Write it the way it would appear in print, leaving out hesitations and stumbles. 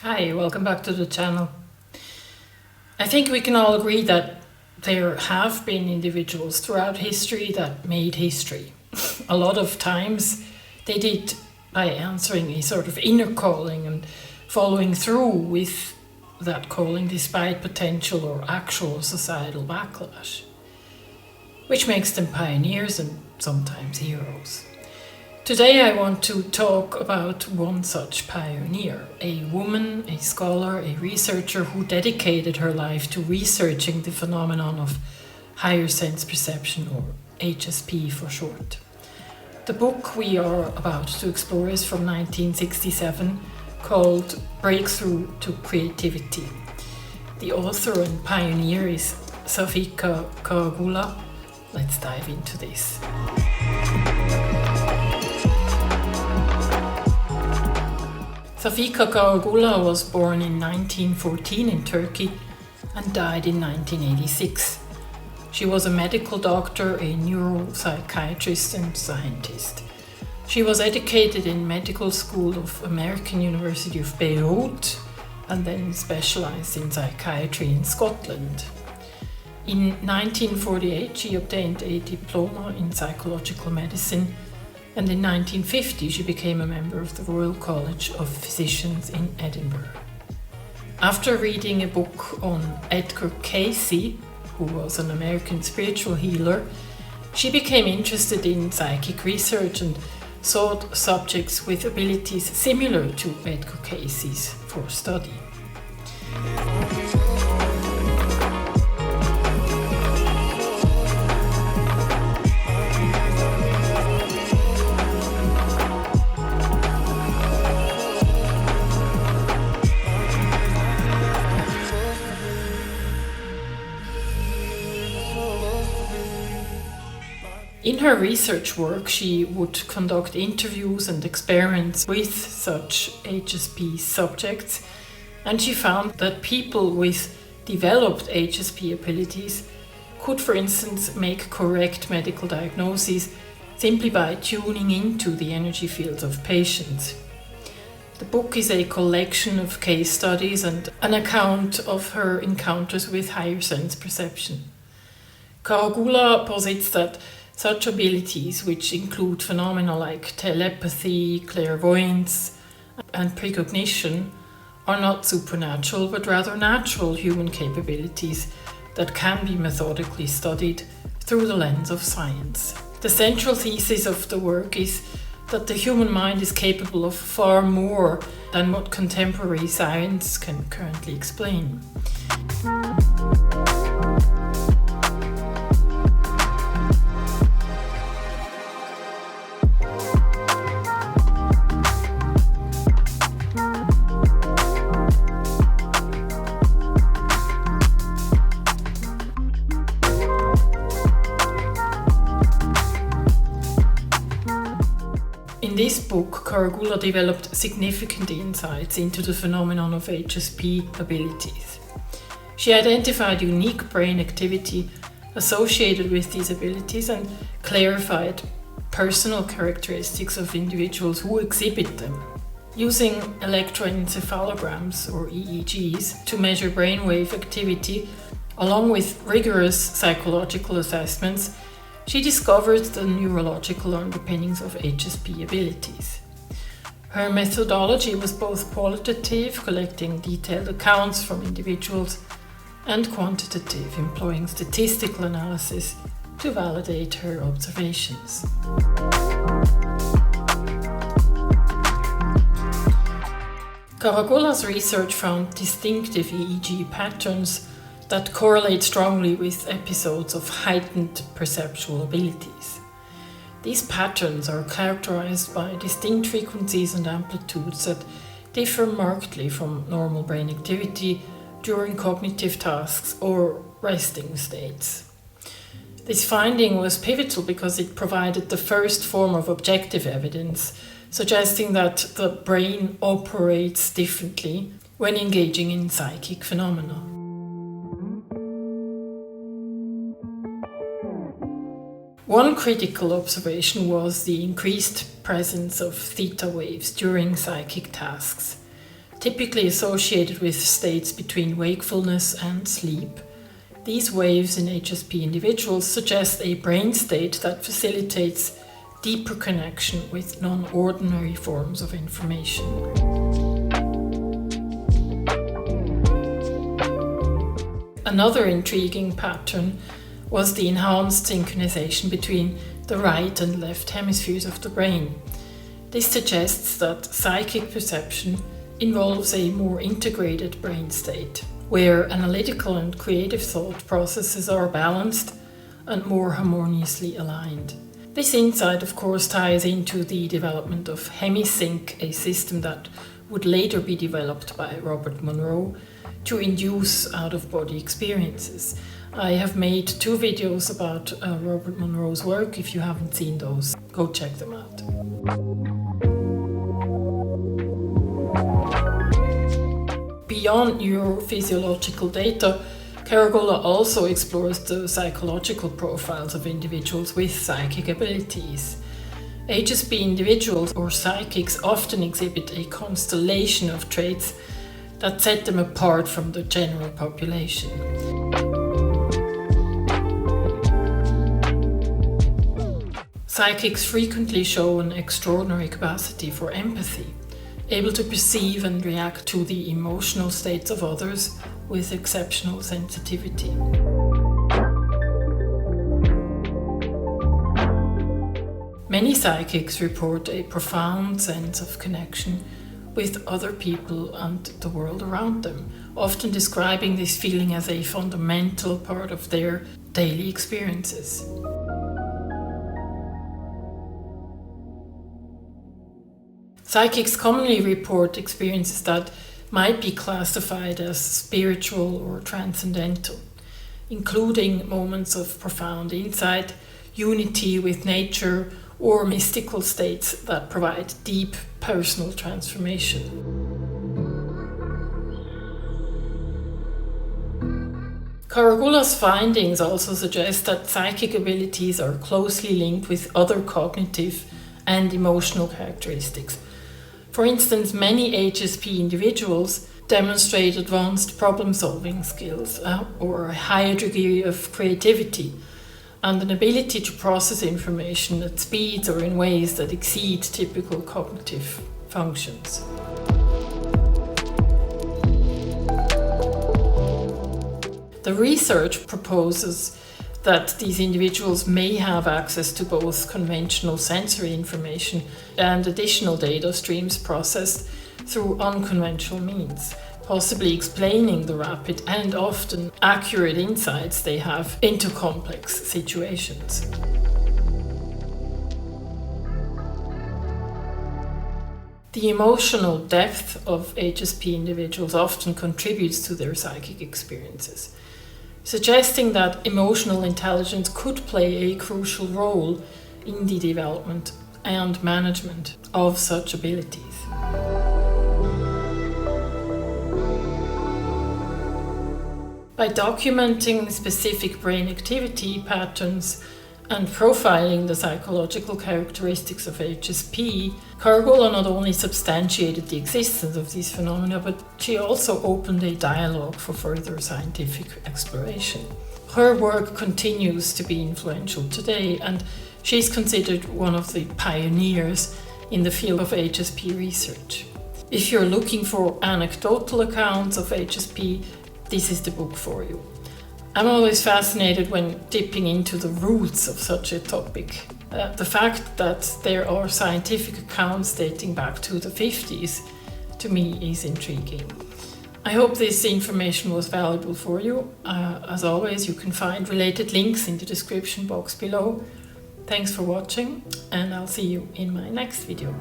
Hi, welcome back to the channel. I think we can all agree that there have been individuals throughout history that made history. A lot of times they did by answering a sort of inner calling and following through with that calling despite potential or actual societal backlash, which makes them pioneers and sometimes heroes. Today I want to talk about one such pioneer, a woman, a scholar, a researcher who dedicated her life to researching the phenomenon of higher sense perception, or HSP for short. The book we are about to explore is from 1967, called Breakthrough to Creativity. The author and pioneer is Shafica Karagulla. Let's dive into this. Shafica Karagulla was born in 1914 in Turkey and died in 1986. She was a medical doctor, a neuro-psychiatrist and scientist. She was educated in medical school of American University of Beirut and then specialized in psychiatry in Scotland. In 1948 she obtained a diploma in psychological medicine, and in 1950 she became a member of the Royal College of Physicians in Edinburgh. After reading a book on Edgar Cayce, who was an American spiritual healer, she became interested in psychic research and sought subjects with abilities similar to Edgar Cayce's for study. In her research work, she would conduct interviews and experiments with such HSP subjects, and she found that people with developed HSP abilities could, for instance, make correct medical diagnoses simply by tuning into the energy fields of patients. The book is a collection of case studies and an account of her encounters with higher sense perception. Karagulla posits that such abilities, which include phenomena like telepathy, clairvoyance, and precognition, are not supernatural but rather natural human capabilities that can be methodically studied through the lens of science. The central thesis of the work is that the human mind is capable of far more than what contemporary science can currently explain. In this book, Karagulla developed significant insights into the phenomenon of HSP abilities. She identified unique brain activity associated with these abilities and clarified personal characteristics of individuals who exhibit them. Using electroencephalograms, or EEGs, to measure brainwave activity, along with rigorous psychological assessments, she discovered the neurological underpinnings of HSP abilities. Her methodology was both qualitative, collecting detailed accounts from individuals, and quantitative, employing statistical analysis to validate her observations. Karagulla's research found distinctive EEG patterns that correlate strongly with episodes of heightened perceptual abilities. These patterns are characterized by distinct frequencies and amplitudes that differ markedly from normal brain activity during cognitive tasks or resting states. This finding was pivotal because it provided the first form of objective evidence suggesting that the brain operates differently when engaging in psychic phenomena. One critical observation was the increased presence of theta waves during psychic tasks. typically associated with states between wakefulness and sleep. These waves in HSP individuals suggest a brain state that facilitates deeper connection with non-ordinary forms of information. Another intriguing pattern was the enhanced synchronization between the right and left hemispheres of the brain. This suggests that psychic perception involves a more integrated brain state, where analytical and creative thought processes are balanced and more harmoniously aligned. This insight, of course, ties into the development of HemiSync, a system that would later be developed by Robert Monroe to induce out-of-body experiences. I have made 2 videos about Robert Monroe's work. If you haven't seen those, go check them out. Beyond neurophysiological data, Karagulla also explores the psychological profiles of individuals with psychic abilities. HSP individuals or psychics often exhibit a constellation of traits that set them apart from the general population. Psychics frequently show an extraordinary capacity for empathy, able to perceive and react to the emotional states of others with exceptional sensitivity. Many psychics report a profound sense of connection with other people and the world around them, often describing this feeling as a fundamental part of their daily experiences. Psychics commonly report experiences that might be classified as spiritual or transcendental, including moments of profound insight, unity with nature, or mystical states that provide deep personal transformation. Karagulla's findings also suggest that psychic abilities are closely linked with other cognitive and emotional characteristics. For instance, many HSP individuals demonstrate advanced problem-solving skills or a higher degree of creativity and an ability to process information at speeds or in ways that exceed typical cognitive functions. The research proposes that these individuals may have access to both conventional sensory information and additional data streams processed through unconventional means, possibly explaining the rapid and often accurate insights they have into complex situations. The emotional depth of HSP individuals often contributes to their psychic experiences, suggesting that emotional intelligence could play a crucial role in the development and management of such abilities. By documenting specific brain activity patterns and profiling the psychological characteristics of HSP, Karagulla not only substantiated the existence of these phenomena, but she also opened a dialogue for further scientific exploration. Her work continues to be influential today, and she is considered one of the pioneers in the field of HSP research. If you're looking for anecdotal accounts of HSP, this is the book for you. I'm always fascinated when dipping into the roots of such a topic. The fact that there are scientific accounts dating back to the 50s, to me, is intriguing. I hope this information was valuable for you. As always, you can find related links in the description box below. Thanks for watching, and I'll see you in my next video.